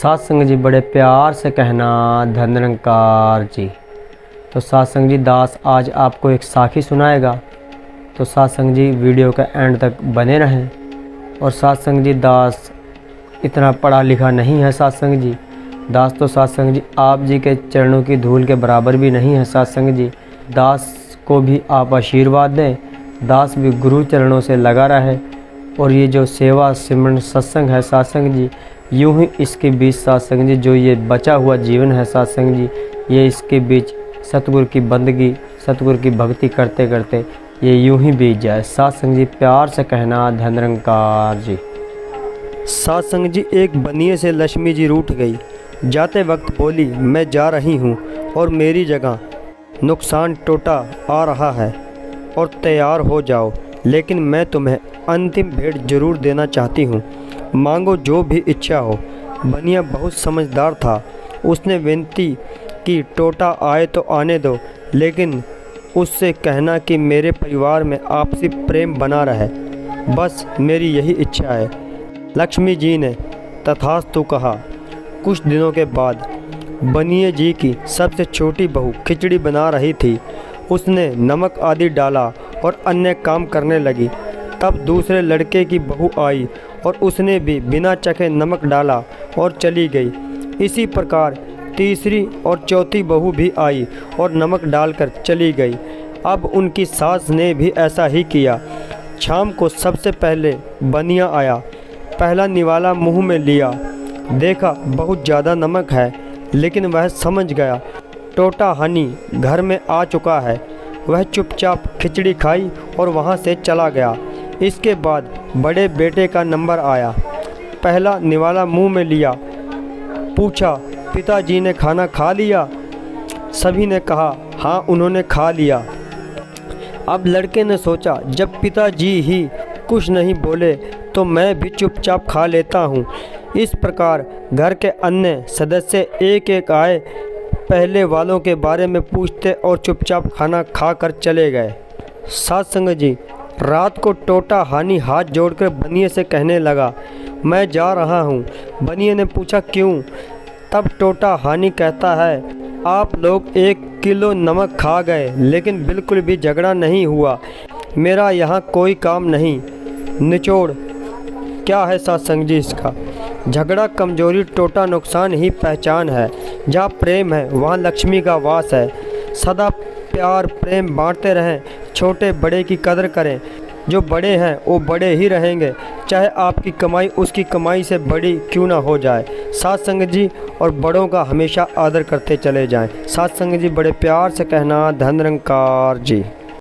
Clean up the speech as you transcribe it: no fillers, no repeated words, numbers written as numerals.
सत्संग जी बड़े प्यार से कहना धन निरंकार जी। तो सत्संग जी दास आज आपको एक साखी सुनाएगा, तो सत्संग जी वीडियो के एंड तक बने रहें। और सत्संग जी दास इतना पढ़ा लिखा नहीं है सत्संग जी दास, तो सत्संग जी आप जी के चरणों की धूल के बराबर भी नहीं है सत्संग जी दास को भी आप आशीर्वाद दें, दास भी गुरु चरणों से लगा रहे। और ये जो सेवा सिमरन सत्संग है सत्संग जी, यूं ही इसके बीच सत्संग जी जो ये बचा हुआ जीवन है सत्संग जी, ये इसके बीच सतगुरु की बंदगी सतगुरु की भक्ति करते करते ये यूं ही बीत जाए। सत्संग जी प्यार से कहना धन निरंकार जी। सत्संग जी एक बनिए से लक्ष्मी जी रूठ गई। जाते वक्त बोली, मैं जा रही हूँ और मेरी जगह नुकसान टोटा आ रहा है और तैयार हो जाओ, लेकिन मैं तुम्हें अंतिम भेंट जरूर देना चाहती हूँ, मांगो जो भी इच्छा हो। बनिया बहुत समझदार था, उसने विनती कि टोटा आए तो आने दो, लेकिन उससे कहना कि मेरे परिवार में आपसी प्रेम बना रहे, बस मेरी यही इच्छा है। लक्ष्मी जी ने तथास्तु कहा। कुछ दिनों के बाद बनिए जी की सबसे छोटी बहू खिचड़ी बना रही थी। उसने नमक आदि डाला और अन्य काम करने लगी। तब दूसरे लड़के की बहू आई और उसने भी बिना चखे नमक डाला और चली गई। इसी प्रकार तीसरी और चौथी बहू भी आई और नमक डालकर चली गई। अब उनकी सास ने भी ऐसा ही किया। शाम को सबसे पहले बनिया आया, पहला निवाला मुंह में लिया, देखा बहुत ज़्यादा नमक है, लेकिन वह समझ गया टोटा हानि घर में आ चुका है। वह चुपचाप खिचड़ी खाई और वहाँ से चला गया। इसके बाद बड़े बेटे का नंबर आया। पहला निवाला मुंह में लिया, पूछा पिताजी ने खाना खा लिया? सभी ने कहा हाँ उन्होंने खा लिया। अब लड़के ने सोचा जब पिताजी ही कुछ नहीं बोले तो मैं भी चुपचाप खा लेता हूँ। इस प्रकार घर के अन्य सदस्य एक एक आए, पहले वालों के बारे में पूछते और चुपचाप खाना खाकर चले गए। सत्संग जी रात को टोटा हानि हाथ जोड़कर बनिए से कहने लगा, मैं जा रहा हूँ। बनिए ने पूछा क्यों? तब टोटा हानि कहता है, आप लोग 1 किलो नमक खा गए, लेकिन बिल्कुल भी झगड़ा नहीं हुआ। मेरा यहाँ कोई काम नहीं। निचोड़ क्या है सत्संग जी इसका? झगड़ा कमजोरी, टोटा नुकसान ही पहचान है। जहाँ प्रेम है वहाँ लक्ष्मी का वास है। सदा प्यार प्रेम बांटते रहें, छोटे बड़े की कदर करें। जो बड़े हैं वो बड़े ही रहेंगे, चाहे आपकी कमाई उसकी कमाई से बड़ी क्यों ना हो जाए। सत्संग जी और बड़ों का हमेशा आदर करते चले जाएं। सत्संग जी बड़े प्यार से कहना धन निरंकार जी।